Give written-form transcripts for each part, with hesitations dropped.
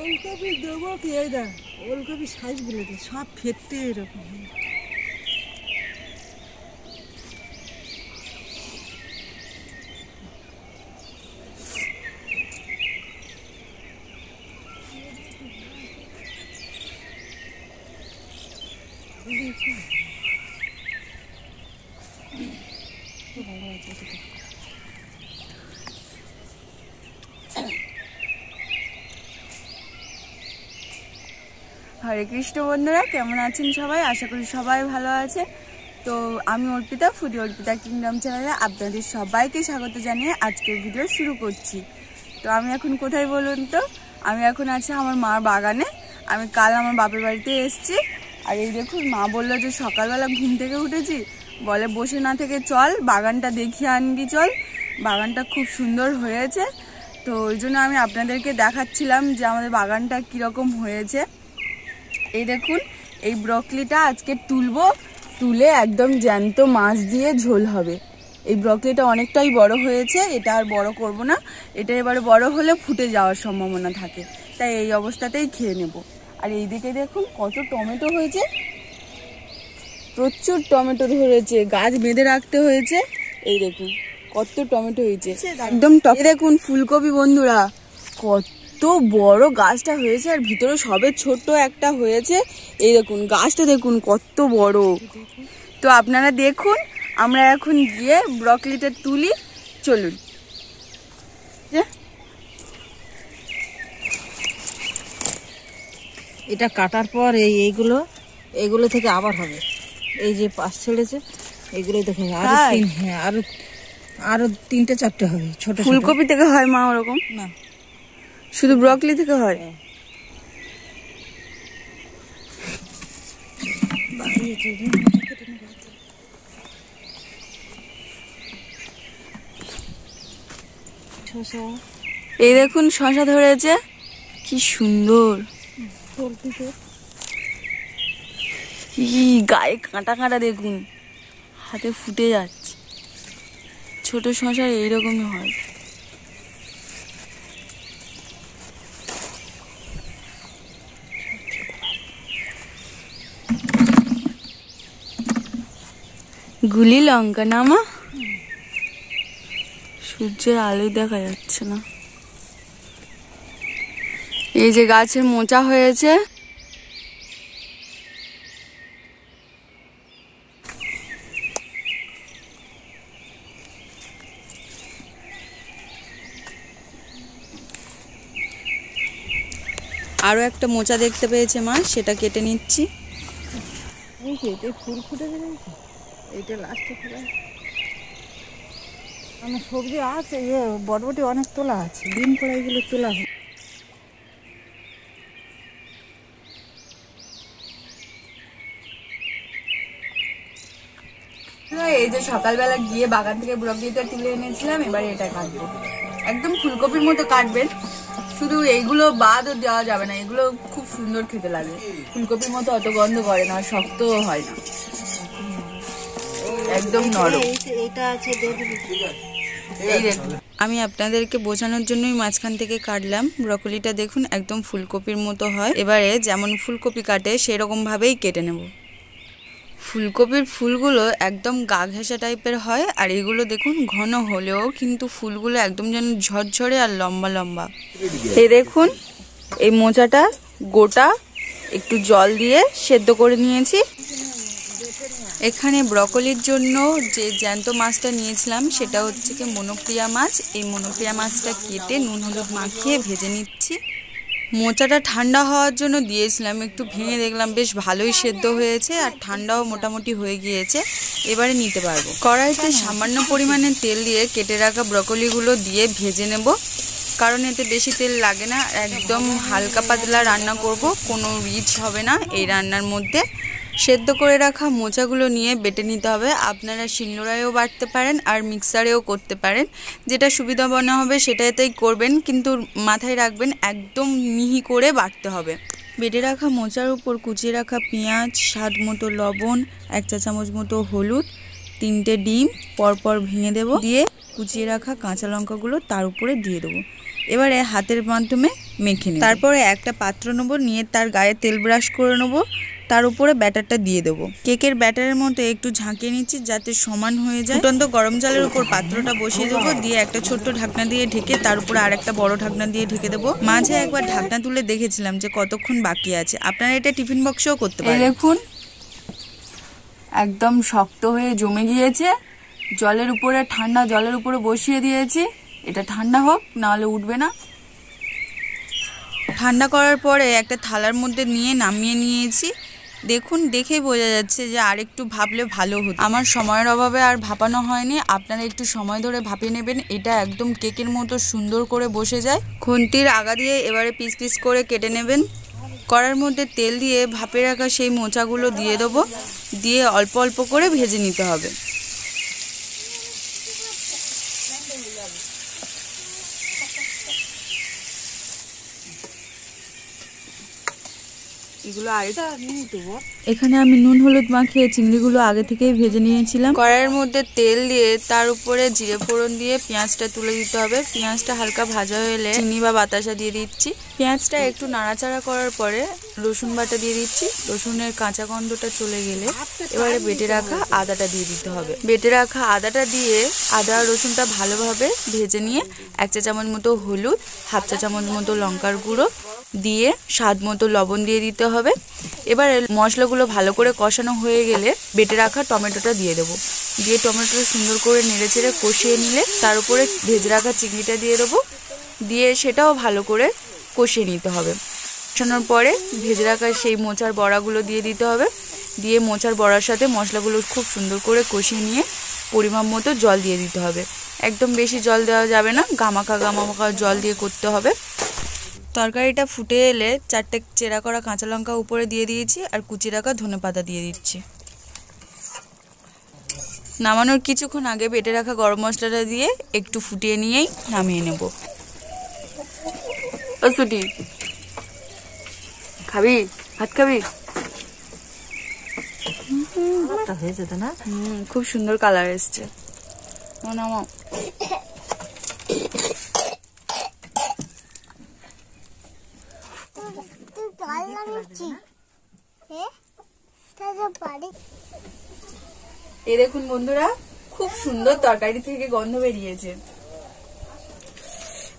ওলকপি দেবো কি? এই দেখ ওলকপি সাইজগুলো তো সব ফেটে এরকম। হরে কৃষ্ণ বন্ধুরা, কেমন আছেন সবাই? আশা করি সবাই ভালো আছে। তো আমি অর্পিতা, ফুডি অর্পিতা কিংডম চ্যানেলে আপনাদের সবাইকে স্বাগত জানিয়ে আজকের ভিডিও শুরু করছি। তো আমি এখন কোথায় বলুন তো? আমি এখন আছি আমার মার বাগানে। আমি কাল আমার বাপের বাড়িতে এসেছি। আর এই দেখুন, মা বললো যে সকালবেলা ঘুম থেকে উঠেছি, বলে বসে না থেকে চল বাগানটা দেখিয়ে আনবি, চল বাগানটা খুব সুন্দর হয়েছে। তো ওই জন্য আমি আপনাদেরকে দেখাচ্ছিলাম যে আমাদের বাগানটা কীরকম হয়েছে। এই দেখুন, এই ব্রকলিটা আজকে তুলে একদম জ্যান্ত মাছ দিয়ে ঝোল হবে। এই ব্রকলিটা অনেকটাই বড় হয়েছে, এটা আর বড় করব না। এটা এবারে বড় হলে ফুটে যাওয়ার সম্ভাবনা থাকে, তাই এই অবস্থাতেই খেয়ে নেব। আর এইদিকে দেখুন কত টমেটো হয়েছে, প্রচুর টমেটো ধরেছে, গাছ বেঁধে রাখতে হয়েছে। এই দেখুন কত টমেটো হয়েছে, একদম টকে। দেখুন ফুলকপি বন্ধুরা, কত বড় গাছটা হয়েছে, আর ভিতরে সবে ছোট্ট একটা হয়েছে। এই দেখুন গাছটা দেখুন কত বড়। তো আপনারা দেখুন, আমরা এখন গিয়ে ব্রকলিটা তুলি, চলুন। এটা কাটার পর এইগুলো থেকে আবার হবে। এই যে পাশ ছেড়েছে এইগুলো দেখে আরো তিনটে চারটে হবে। ছোট ফুলকপি থেকে হয় মা? ওরকম না, শুধু ব্রকলি থেকে হয়। এই দেখুন শশা ধরেছে, কি সুন্দর। গায়ে কাঁটা কাঁটা দেখুন, হাতে ফুটে যাচ্ছে। ছোট শশা এইরকমই হয়। গুলি লঙ্কা না মা? সূর্যের আলোয় দেখা যাচ্ছে না। এই যে গাছের মোচা হয়েছে, আরো একটা মোচা দেখতে পেয়েছে মা, সেটা কেটে নিচ্ছি। ফুল ফুটে বেরিয়েছে, এইটা লাস্টে ফুলে। আমার সবজি আছে, বটবটি অনেক তোলা আছে, দিন পরে এগুলো তোলা হয়। এই যে সকালবেলা গিয়ে বাগান থেকে ব্রকলিটা তুলে এনেছিলাম, এবার এটা কাটবো। একদম ফুলকপির মতো কাটবেন, শুধু এইগুলো বাদও দেওয়া যাবে না। এগুলো খুব সুন্দর খেতে লাগে, ফুলকপির মতো অত গন্ধ করে না, শক্তও হয় না, একদম নরম। এই দেখুন, আমি আপনাদেরকে বোঝানোর জন্যই মাঝখান থেকে কাটলাম। ব্রকলিটা দেখুন একদম ফুলকপির মতো হয়। এবারে যেমন ফুলকপি কাটে সেরকম ভাবেই কেটে নেব। ফুলকপির ফুলগুলো একদম গা ঘেঁষা টাইপের হয়, আর এগুলো দেখুন ঘন হলেও কিন্তু ফুলগুলো একদম যেন ঝরঝরে আর লম্বা লম্বা। এই দেখুন, এই মোচাটা গোটা একটু জল দিয়ে সেদ্ধ করে নিয়েছি। এখানে ব্রকলির জন্য যে জ্যান্ত মাছটা নিয়েছিলাম সেটা হচ্ছে কি মনোপ্রিয়া মাছ। এই মনোপ্রিয়া মাছটা কেটে নুন হলুদ মাখিয়ে ভেজে নিচ্ছি। মোচাটা ঠান্ডা হওয়ার জন্য দিয়েছিলাম, একটু ভেঙে দেখলাম বেশ ভালোই সেদ্ধ হয়েছে, আর ঠান্ডাও মোটামুটি হয়ে গিয়েছে। এবারে নিতে পারবো। কড়াইতে সামান্য পরিমাণে তেল দিয়ে কেটে রাখা ব্রকলিগুলো দিয়ে ভেজে নেব, কারণ এতে বেশি তেল লাগে না। একদম হালকা পাতলা রান্না করব, কোনো রিচ হবে না এই রান্নার মধ্যে। সেদ্ধ করে রাখা মোচাগুলো নিয়ে বেটে নিতে হবে। আপনারা শিলনোড়ায়ও বাটতে পারেন আর মিক্সারেও করতে পারেন, যেটা সুবিধা মনে হবে সেটাতেই করবেন, কিন্তু মাথায় রাখবেন একদম মিহি করে বাটতে হবে। বেটে রাখা মোচার উপর কুচিয়ে রাখা পেঁয়াজ, স্বাদ মতো লবণ, 1 চা চামচ মতো হলুদ, 3টে ডিম পরপর ভেঙে দেব, দিয়ে কুচিয়ে রাখা কাঁচা লঙ্কাগুলো তার উপরে দিয়ে দেবো। এবারে হাতের মাধ্যমে মেখে নেব। তারপরে একটা পাত্র নেব, নিয়ে তার গায়ে তেল ব্রাশ করে নেব, তার উপরে ব্যাটারটা দিয়ে দেবো। কেকের ব্যাটারের মতো একটু ঝাঁকিয়ে নিচ্ছি যাতে সমান হয়ে যায়। ফুটন্ত গরম জলের উপর পাত্রটা বসিয়ে দেবো, দিয়ে একটা ছোট্ট ঢাকনা দিয়ে ঢেকে তার উপরে আরেকটা বড় ঢাকনা দিয়ে ঢেকে দেবো। মাঝে একবার ঢাকনা তুলে দেখেছিলাম যে কতক্ষণ বাকি আছে। আপনারা এটা টিফিন বক্সেও করতে পারেন। দেখুন একদম শক্ত হয়ে জমে গিয়েছে। জলের উপরে, ঠান্ডা জলের উপরে বসিয়ে দিয়েছি। এটা ঠান্ডা হোক, নাহলে উঠবে না। ঠান্ডা করার পরে একটা থালার মধ্যে নিয়ে নামিয়ে নিয়েছি। দেখুন, দেখেই বোঝা যাচ্ছে যে আর একটু ভাপলে ভালো হতো। আমার সময়ের অভাবে আর ভাপানো হয়নি। আপনারা একটু সময় ধরে ভাপিয়ে নেবেন, এটা একদম কেকের মতো সুন্দর করে বসে যায়। খুন্তির আগা দিয়ে এবারে পিস পিস করে কেটে নেবেন। কড়ার মধ্যে তেল দিয়ে ভাপে রাখা সেই মোচাগুলো দিয়ে দেবো, দিয়ে অল্প অল্প করে ভেজে নিতে হবে। এখানে আমি নুন হলুদ মাখিয়ে চিংড়িগুলো আগে থেকেই ভেজে নিয়েছিলাম। কড়াইয়ের মধ্যে তেল দিয়ে তার উপরে জিরে ফোড়ন দিয়ে পেঁয়াজটা তুলে দিতে হবে। পেঁয়াজটা হালকা ভাজা হলে চিনি বা বাতাসা দিয়ে দিচ্ছি। পেঁয়াজটা একটু নাড়াচাড়া করার পরে রসুন বাটা দিয়ে দিচ্ছি। রসুনের কাঁচা গন্ধটা চলে গেলে এবারে বেটে রাখা আদাটা দিয়ে দিতে হবে। বেটে রাখা আদাটা দিয়ে আদা রসুনটা ভালোভাবে ভেজে নিয়ে 1 চা চামচ মতো হলুদ, 1/2 চা চামচ মতো লঙ্কার গুঁড়ো দিয়ে স্বাদ মতো লবণ দিয়ে দিতে হবে। এবারে মশলাগুলো ভালো করে কষানো হয়ে গেলে বেটে রাখা টমেটোটা দিয়ে দেবো। দিয়ে টমেটোটা সুন্দর করে নেড়েচেড়ে কষিয়ে নিলে তার উপরে ভেজে রাখা চিংড়িটা দিয়ে দেবো, দিয়ে সেটাও ভালো করে কষিয়ে নিতে হবে। কষানোর পরে ভেজে রাখা সেই মোচার বড়াগুলো দিয়ে দিতে হবে। দিয়ে মোচার বড়ার সাথে মশলাগুলো খুব সুন্দর করে কষিয়ে নিয়ে পরিমাণ মতো জল দিয়ে দিতে হবে। একদম বেশি জল দেওয়া যাবে না, গামাখা গামাখা জল দিয়ে করতে হবে। তরকারিটা ফুটে এলে 4টে চেরা করা কাঁচা লঙ্কা উপরে দিয়ে দিয়েছি, আর কুচি রাখা ধনেপাতা দিয়ে দিচ্ছি। নামানোর কিছুক্ষণ আগে বেটে রাখা গরম মশলাটা দিয়ে একটু ফুটিয়ে নিয়েই নামিয়ে নেব। ও সুটি, খাবি? ভাত খাবি? হয়েছে তো না? খুব সুন্দর কালার এসছে। নামাও। এই দেখুন বন্ধুরা, খুব সুন্দর তরকারি থেকে গন্ধ বেরিয়েছে।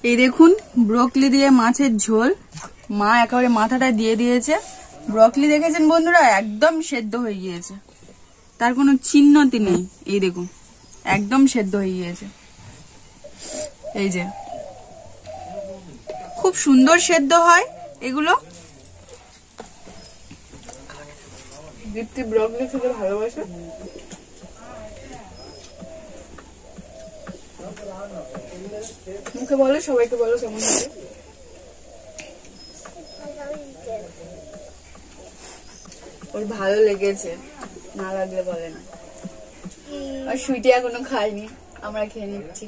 এই দেখুন ব্রকলি দিয়ে মাছের ঝোল, মা একেবারে মাথাটা দিয়ে দিয়েছে। ব্রকলি দেখেছেন বন্ধুরা, একদম সেদ্ধ হয়ে গিয়েছে, তার কোনো চিহ্নতি নেই। এই দেখুন একদম সেদ্ধ হয়ে গিয়েছে। এই যে খুব সুন্দর সেদ্ধ হয় এগুলো। দীপ্তি ব্রকলি খেতে ভালোবাসে। মুখে বলো, সবাইকে বলো কেমন হবে। ওর ভালো লেগেছে, না লাগলে বলে না। আর সুইটি এখনো খাইনি, আমরা খেয়ে নিচ্ছি।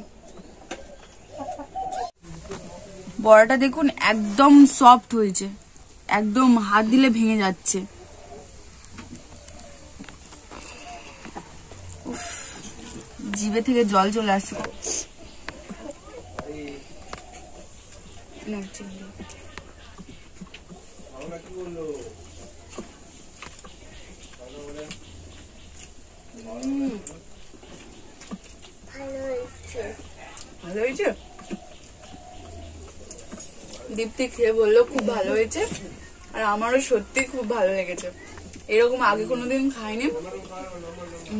বড়াটা দেখুন একদম সফট হয়েছে, একদম হাত দিলে ভেঙে যাচ্ছে। জিভে থেকে জল চলে আসছে। ভালো হয়েছে। দীপ্তি খেয়ে বললো খুব ভালো হয়েছে, আর আমারও সত্যি খুব ভালো লেগেছে। এরকম আগে কোনোদিন খাইনি।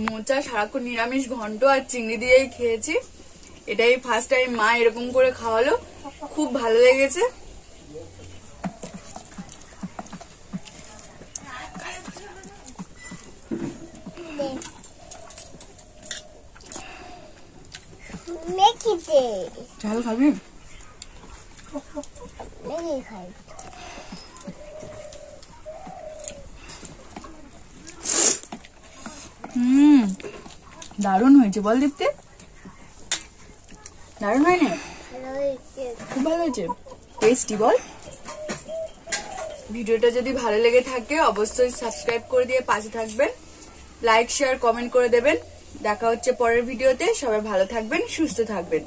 মোচা সারাক্ষণ নিরামিষ ঘন্ট আর চিংড়ি দিয়েই খেয়েছি, এটাই ফার্স্ট টাইম মা এরকম করে খাওয়ালো, খুব ভালো লেগেছে। ঝাল খাবি? দারুণ হয়েছে বল দীপ্তি, দারুণ হয়নি? খুব ভালো হয়েছে, টেস্টি বল। ভিডিওটা যদি ভালো লেগে থাকে অবশ্যই সাবস্ক্রাইব করে দিয়ে পাশে থাকবেন, লাইক শেয়ার কমেন্ট করে দেবেন। দেখা হচ্ছে পরের ভিডিওতে। সবাই ভালো থাকবেন, সুস্থ থাকবেন।